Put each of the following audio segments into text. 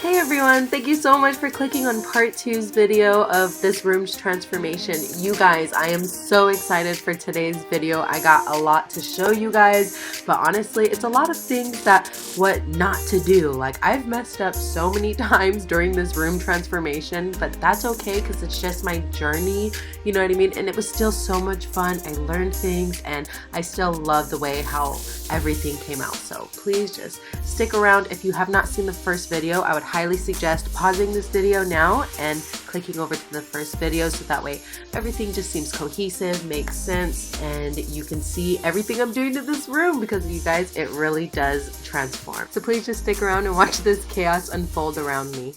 Hey everyone, thank you so much for clicking on part 2's video of this room's transformation. You guys, I am so excited for today's video. I got a lot to show you guys, but honestly, it's a lot of things that what not to do. Like, I've messed up so many times during this room transformation, but that's okay because it's just my journey, you know what I mean? And it was still so much fun. I learned things and I still love the way how everything came out. So please just stick around. If you have not seen the first video, I would highly suggest pausing this video now and clicking over to the first video so that way everything just seems cohesive, makes sense, and you can see everything I'm doing to this room because you guys, it really does transform. So please just stick around and watch this chaos unfold around me.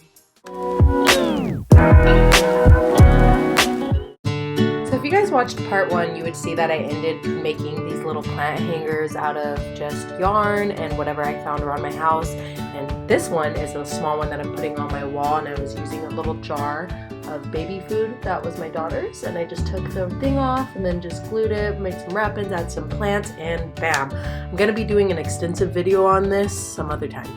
So if you guys watched part 1, you would see that I ended making these little plant hangers out of just yarn and whatever I found around my house. And this one is a small one that I'm putting on my wall, and I was using a little jar of baby food that was my daughter's, and I just took the thing off and then just glued it, made some wrappings, add some plants, and bam. I'm gonna be doing an extensive video on this some other time.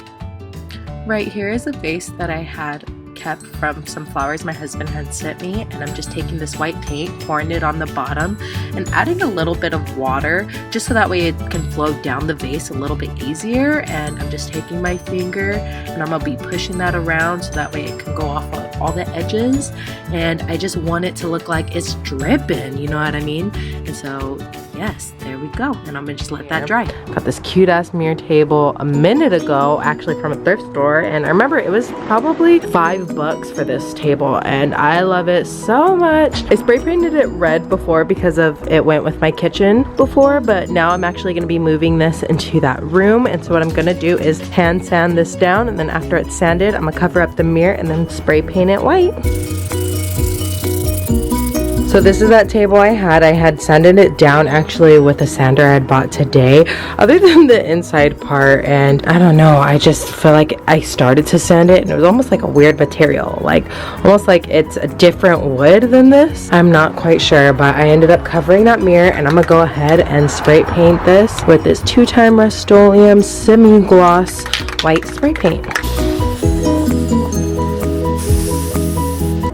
Right here is a vase that I had kept from some flowers my husband had sent me, and I'm just taking this white paint, pouring it on the bottom and adding a little bit of water just so that way it can flow down the vase a little bit easier. And I'm just taking my finger and I'm gonna be pushing that around so that way it can go off of all the edges, and I just want it to look like it's dripping, you know what I mean? And so yes, there we go, and I'm gonna just let that dry. Got this cute ass mirror table a minute ago, actually from a thrift store, and I remember it was probably $5 for this table, and I love it so much. I spray painted it red before because of it went with my kitchen before, but now I'm actually gonna be moving this into that room, and so what I'm gonna do is hand sand this down, and then after it's sanded, I'm gonna cover up the mirror and then spray paint it white. So this is that table I had sanded it down actually with a sander I bought today, other than the inside part, and I don't know, I just feel like I started to sand it and it was almost like a weird material, like almost like it's a different wood than this. I'm not quite sure, but I ended up covering that mirror, and I'm gonna go ahead and spray paint this with this 2-time Rust-Oleum semi-gloss white spray paint.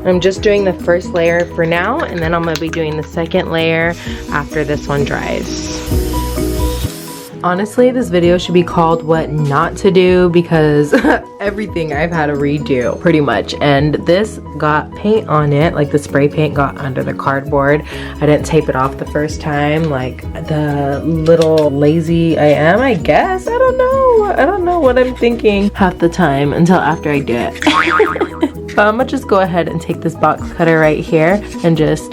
I'm just doing the first layer for now, and then I'm going to be doing the second layer after this one dries. Honestly, this video should be called What Not to Do because everything I've had to redo pretty much, and this got paint on it, like the spray paint got under the cardboard. I didn't tape it off the first time, like the little lazy I am, I guess. I don't know what I'm thinking half the time until after I do it. But I'm gonna just go ahead and take this box cutter right here and just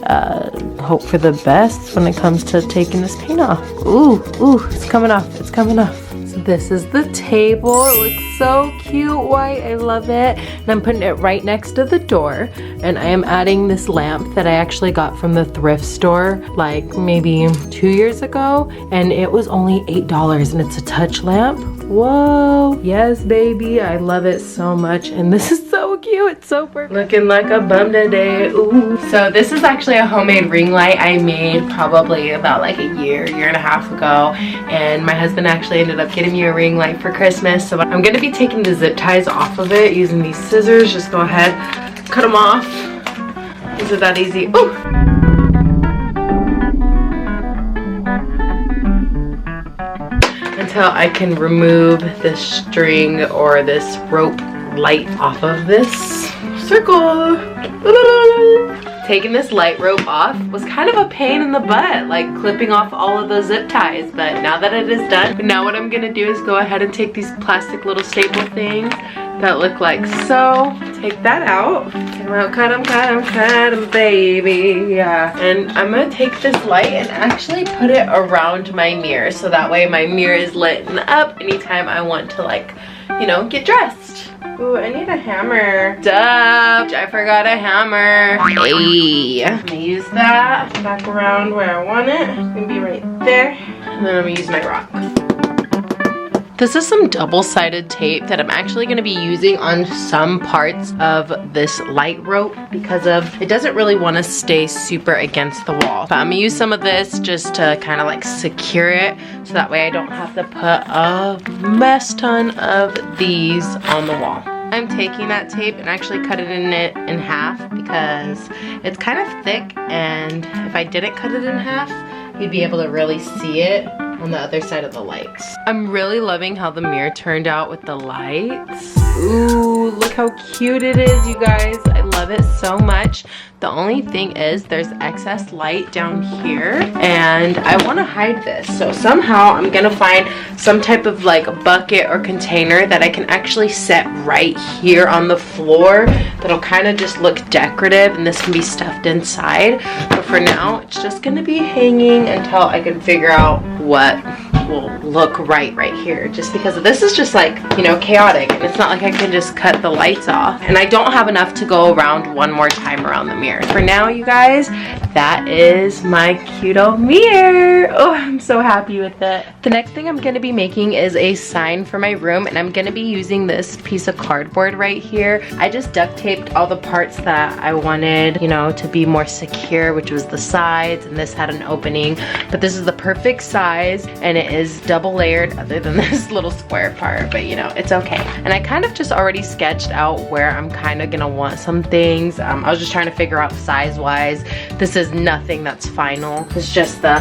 hope for the best when it comes to taking this paint off. Ooh, it's coming off, it's coming off. So this is the table. It looks so cute white, I love it. And I'm putting it right next to the door. And I am adding this lamp that I actually got from the thrift store like maybe 2 years ago. And it was only $8, and it's a touch lamp. Whoa, yes baby, I love it so much, and this is so cute, it's so perfect. Looking like a bum today, ooh. So this is actually a homemade ring light I made probably about like a year and a half ago, and my husband actually ended up getting me a ring light for Christmas. So I'm gonna be taking the zip ties off of it using these scissors. Just go ahead, cut them off. Is it that easy? Ooh. Until I can remove this string or this rope light off of this circle. Taking this light rope off was kind of a pain in the butt, like clipping off all of the zip ties, but now that it is done, now what I'm gonna do is go ahead and take these plastic little staple things that look like so. Take that out. Cut them, baby. Yeah. And I'm gonna take this light and actually put it around my mirror so that way my mirror is lit up anytime I want to, like, you know, get dressed. Ooh, I need a hammer. Duh, I forgot a hammer. Hey. I'm gonna use that back around where I want it. It's gonna be right there. And then I'm gonna use my rock. This is some double-sided tape that I'm actually going to be using on some parts of this light rope because it doesn't really want to stay super against the wall. But I'm going to use some of this just to kind of like secure it so that way I don't have to put a mess ton of these on the wall. I'm taking that tape and actually cutting it in half because it's kind of thick, and if I didn't cut it in half, you'd be able to really see it on the other side of the lights. I'm really loving how the mirror turned out with the lights. Ooh, look how cute it is, you guys. I love it so much. The only thing is there's excess light down here, and I want to hide this. So somehow I'm gonna find some type of like bucket or container that I can actually set right here on the floor that'll kind of just look decorative, and this can be stuffed inside. But for now, it's just gonna be hanging until I can figure out what will look right here, just because this is just like, you know, chaotic, and it's not like I can just cut the lights off, and I don't have enough to go around one more time around the mirror. For now, you guys, that is my cute old mirror. Oh, I'm so happy with it. The next thing I'm gonna be making is a sign for my room, and I'm gonna be using this piece of cardboard right here. I just duct taped all the parts that I wanted, you know, to be more secure, which was the sides, and this had an opening, but this is the perfect size, and it is double layered other than this little square part, but you know, it's okay. And I kind of just already sketched out where I'm kind of gonna want some things. I was just trying to figure out size wise. This is nothing that's final. It's just the,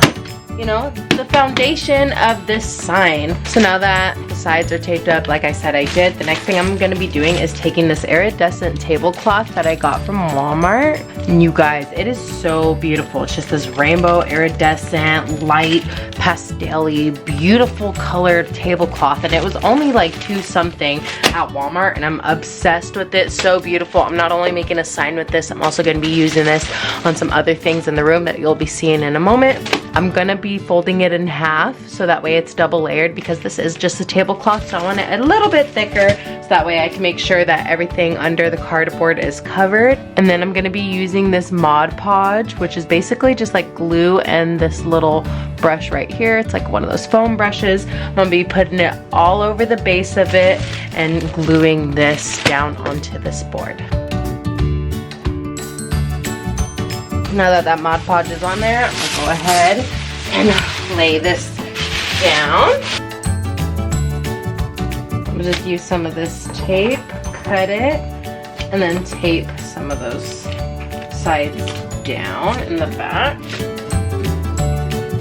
you know, the foundation of this sign. So now that the sides are taped up, like I said I did, the next thing I'm gonna be doing is taking this iridescent tablecloth that I got from Walmart. And you guys, it is so beautiful. It's just this rainbow iridescent, light, pastel-y, beautiful colored tablecloth, and it was only like $2 something at Walmart, and I'm obsessed with it. So beautiful. I'm not only making a sign with this, I'm also gonna be using this on some other things in the room that you'll be seeing in a moment. I'm gonna be folding it in half so that way it's double layered, because this is just a tablecloth, so I want it a little bit thicker so that way I can make sure that everything under the cardboard is covered. And then I'm gonna be using this Mod Podge, which is basically just like glue, and this little brush right here. It's like one of those foam brushes. I'm gonna be putting it all over the base of it and gluing this down onto this board. Now that that Mod Podge is on there, I'm gonna go ahead and lay this down. I'm gonna just use some of this tape, cut it, and then tape some of those sides down in the back.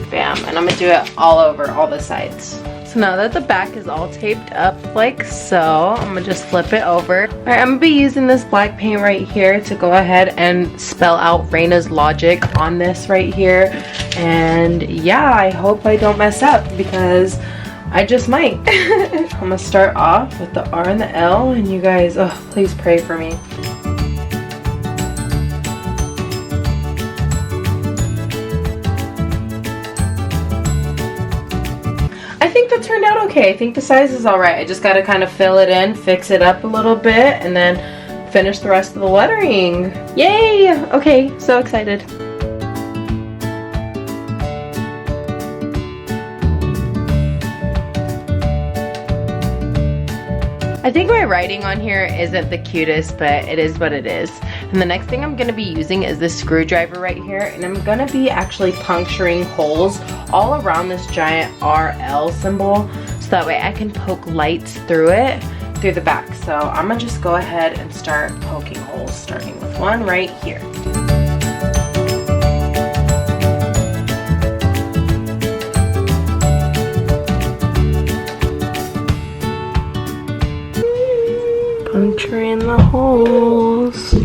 Bam, and I'm gonna do it all over all the sides. So now that the back is all taped up like so, I'm gonna just flip it over. All right, I'm gonna be using this black paint right here to go ahead and spell out Raina's logic on this right here. And yeah, I hope I don't mess up, because I just might. I'm gonna start off with the R and the L, and you guys, oh, please pray for me. I think that turned out okay. I think the size is all right. I just got to kind of fill it in, fix it up a little bit, and then finish the rest of the lettering. Yay! Okay, so excited. I think my writing on here isn't the cutest, but it is what it is. And the next thing I'm gonna be using is this screwdriver right here, and I'm gonna be actually puncturing holes all around this giant RL symbol, so that way I can poke lights through it, through the back. So I'm gonna just go ahead and start poking holes, starting with one right here. Puncturing the holes.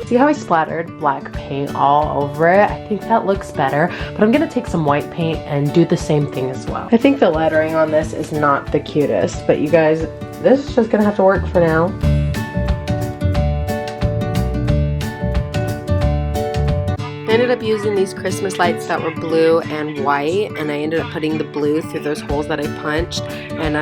See how I splattered black paint all over it? I think that looks better, but I'm gonna take some white paint and do the same thing as well. I think the lettering on this is not the cutest, but you guys, this is just gonna have to work for now. I ended up using these Christmas lights that were blue and white, and I ended up putting the blue through those holes that I punched, and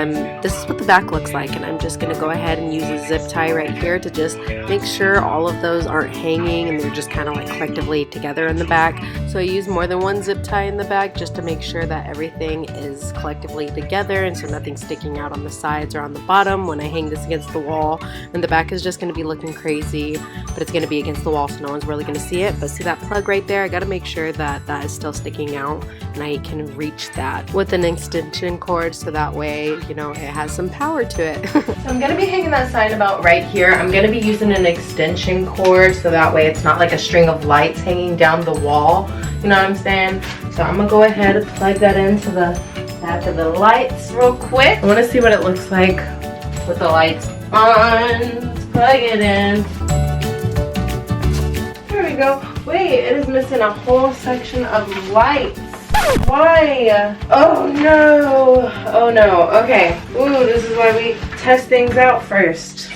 this is what the back looks like. And I'm just gonna go ahead and use a zip tie right here to just make sure all of those aren't hanging and they're just kind of like collectively together in the back. So I use more than one zip tie in the back just to make sure that everything is collectively together, and so nothing's sticking out on the sides or on the bottom when I hang this against the wall. And the back is just gonna be looking crazy, but it's gonna be against the wall so no one's really gonna see it. But see that plug right there? I gotta make sure that that is still sticking out and I can reach that with an extension cord, so that way way, you know, it has some power to it. So I'm gonna be hanging that sign about right here. I'm gonna be using an extension cord so that way it's not like a string of lights hanging down the wall. You know what I'm saying? So I'm gonna go ahead and plug that into the back of the lights real quick. I wanna see what it looks like with the lights on. Let's plug it in. There we go. Wait, it is missing a whole section of lights. Why? Oh no. Oh no. Okay. Ooh, this is why we test things out first.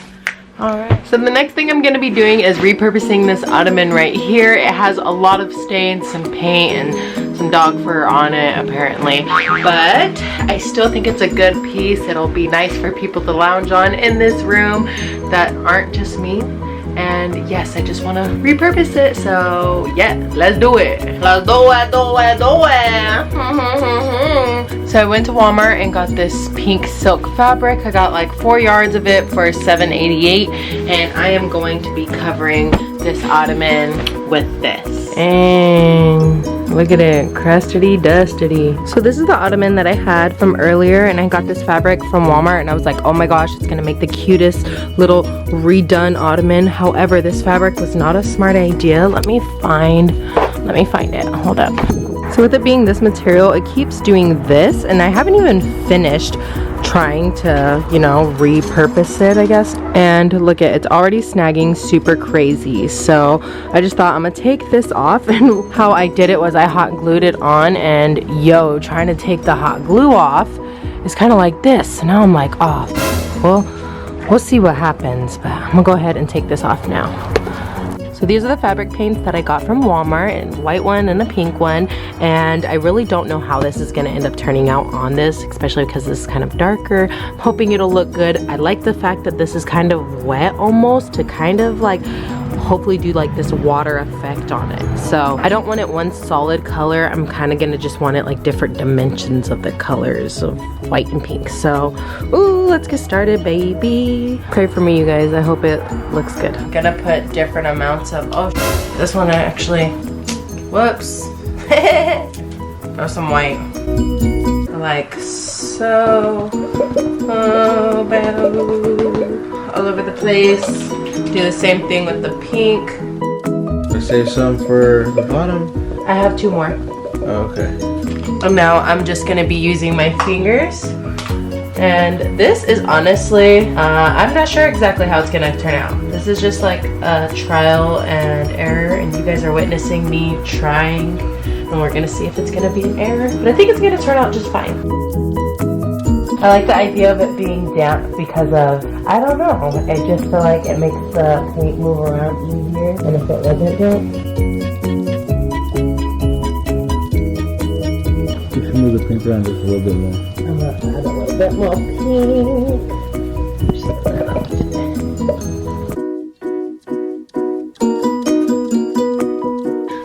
Alright. So the next thing I'm going to be doing is repurposing this ottoman right here. It has a lot of stains, some paint, and some dog fur on it apparently. But I still think it's a good piece. It'll be nice for people to lounge on in this room that aren't just me. And yes, I just want to repurpose it. So yeah, let's do it. Let's do it, do it, do it. So I went to Walmart and got this pink silk fabric. I got like 4 yards of it for $7.88. And I am going to be covering this ottoman with this. And look at it, crustedy dustedy. So this is the ottoman that I had from earlier, and I got this fabric from Walmart, and I was like, oh my gosh, it's gonna make the cutest little redone ottoman. However, this fabric was not a smart idea. Let me find it. Hold up. So with it being this material, it keeps doing this, and I haven't even finished trying to, you know, repurpose it, I guess. And look at, it's already snagging super crazy. So I just thought I'm gonna take this off, and how I did it was I hot glued it on, and yo, trying to take the hot glue off is kind of like this. Now I'm like, oh, well, we'll see what happens, but I'm gonna go ahead and take this off now. So these are the fabric paints that I got from Walmart, and a white one and a pink one, and I really don't know how this is going to end up turning out on this, especially because this is kind of darker. I'm hoping it'll look good. I like the fact that this is kind of wet almost, to kind of like hopefully do like this water effect on it. So I don't want it one solid color. I'm kind of going to just want it like different dimensions of the colors of white and pink. So ooh, let's get started, baby. Pray for me, you guys. I hope it looks good. I'm gonna put different amounts of, oh, this one I actually, whoops. Throw some white. Like so. Oh, all over the place. Do the same thing with the pink. I save some for the bottom. I have 2 more. Oh, okay. And now I'm just gonna be using my fingers. And this is honestly, I'm not sure exactly how it's gonna turn out. This is just like a trial and error, and you guys are witnessing me trying, and we're gonna see if it's gonna be an error. But I think it's gonna turn out just fine. I like the idea of it being damp because of, I don't know, I just feel like it makes the paint move around easier than if it wasn't damp. You should move the paint around just a little bit more. I'm gonna add a little bit more pink. Just like that.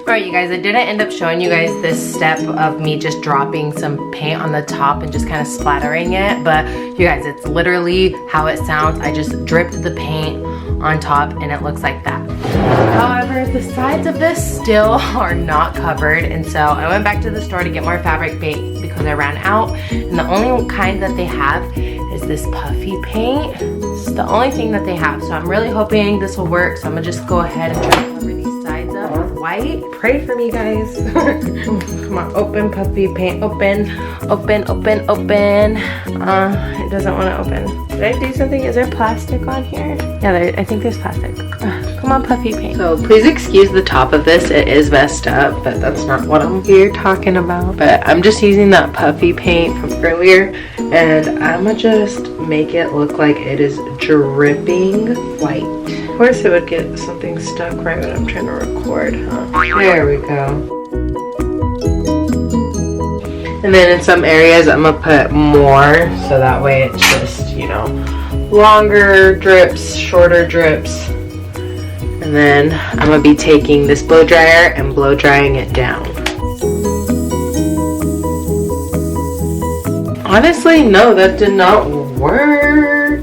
Alright you guys, I didn't end up showing you guys this step of me just dropping some paint on the top and just kind of splattering it, but you guys, it's literally how it sounds. I just dripped the paint on top and it looks like that. However, the sides of this still are not covered, and so I went back to the store to get more fabric paint because I ran out, and the only kind that they have is this puffy paint. It's the only thing that they have, so I'm really hoping this will work. So I'm gonna just go ahead and try to cover these sides up with white. Pray for me, guys. Come on, open puffy paint, open, open, open, open. It doesn't want to open. Did I do something? Is there plastic on here? Yeah, I think there's plastic. Come on, puffy paint. So please excuse the top of this. It is messed up, but that's not what I'm here talking about. But I'm just using that puffy paint from earlier, and I'm gonna just make it look like it is dripping white. Of course it would get something stuck right when I'm trying to record, huh? There we go. And then in some areas I'm gonna put more, so that way it's just, you know, longer drips, shorter drips. And then I'm gonna be taking this blow dryer and blow drying it down. Honestly, no, that did not work.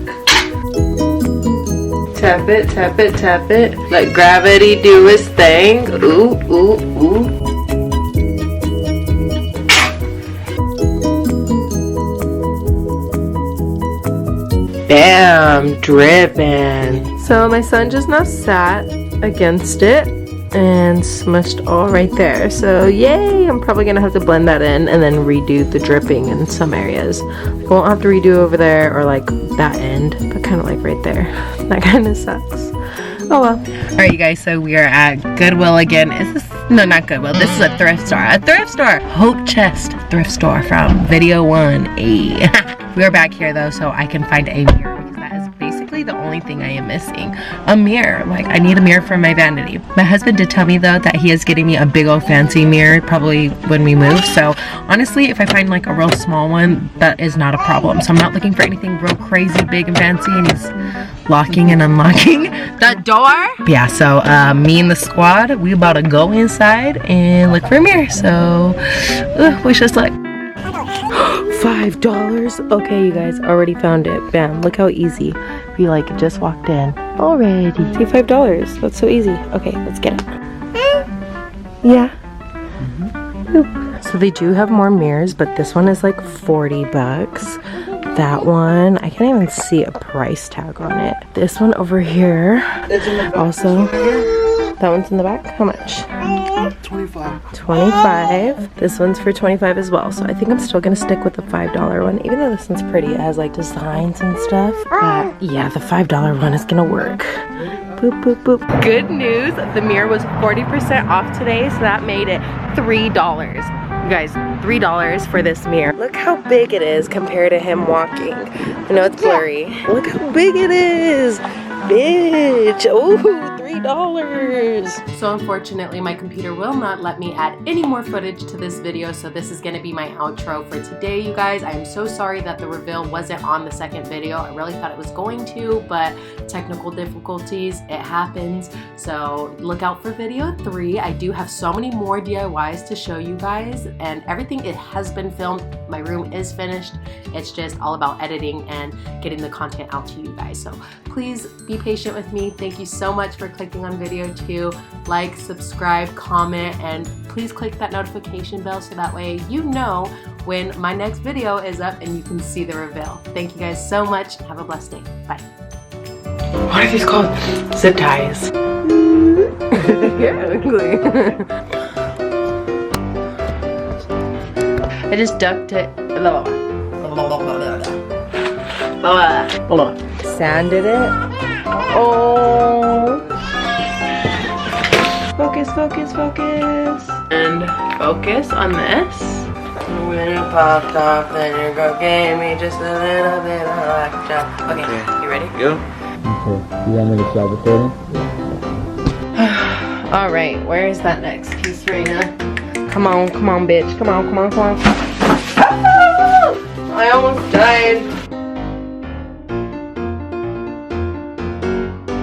Tap it, tap it, tap it. Let gravity do its thing. Ooh, ooh, ooh. Bam, dripping. So my son just now sat against it and smushed all right there. So yay, I'm probably gonna have to blend that in and then redo the dripping in some areas. I won't have to redo over there or like that end, but kind of like right there. That kind of sucks. Oh well. All right, you guys, so we are at Goodwill again. Is this, no, not Goodwill. This is a thrift store. A thrift store. Hope Chest thrift store from video 1A. We are back here though, so I can find a mirror because that is basically the only thing I am missing. A mirror. Like, I need a mirror for my vanity. My husband did tell me though that he is getting me a big old fancy mirror probably when we move. So honestly, if I find like a real small one, that is not a problem. So I'm not looking for anything real crazy big and fancy, and he's locking and unlocking the door. Yeah, so me and the squad, we about to go inside and look for a mirror. So wish us luck. $5. Okay, you guys, already found it. Bam, look how easy. We like just walked in already. See, $5. That's so easy. Okay, let's get it. Yeah. So they do have more mirrors, but this one is like 40 bucks. That one, I can't even see a price tag on it. This one over here, also, that one's in the back. How much? 25. 25. This one's for 25 as well. So I think I'm still gonna stick with the $5 one, even though this one's pretty. It has like designs and stuff. But yeah, the $5 one is gonna work. Boop, boop, boop. Good news, the mirror was 40% off today, so that made it $3. You guys, $3 for this mirror. Look how big it is compared to him walking. I know it's blurry. Look how big it is. Bitch. Oh, $3. So unfortunately, my computer will not let me add any more footage to this video, so this is going to be my outro for today, you guys. I am so sorry that the reveal wasn't on the second video. I really thought it was going to, but technical difficulties, it happens. So look out for video 3. I do have so many more DIYs to show you guys, and everything, it has been filmed. My room is finished. It's just all about editing and getting the content out to you guys. So please be patient with me. Thank you so much for clicking on video 2. Like, subscribe, comment, and please click that notification bell so that way you know when my next video is up and you can see the reveal. Thank you guys so much. Have a blessed day. Bye. What are these called? Zip ties. Yeah, ugly. I just ducked it. Sanded it. Oh. Focus, focus, focus. And focus on this. When you popped off, then your girl gave me just a little bit of extra. Okay, you ready? Go. Okay. You want me to stop recording? Alright, where is that next piece, Raina? Come on, bitch. Come on. I almost died.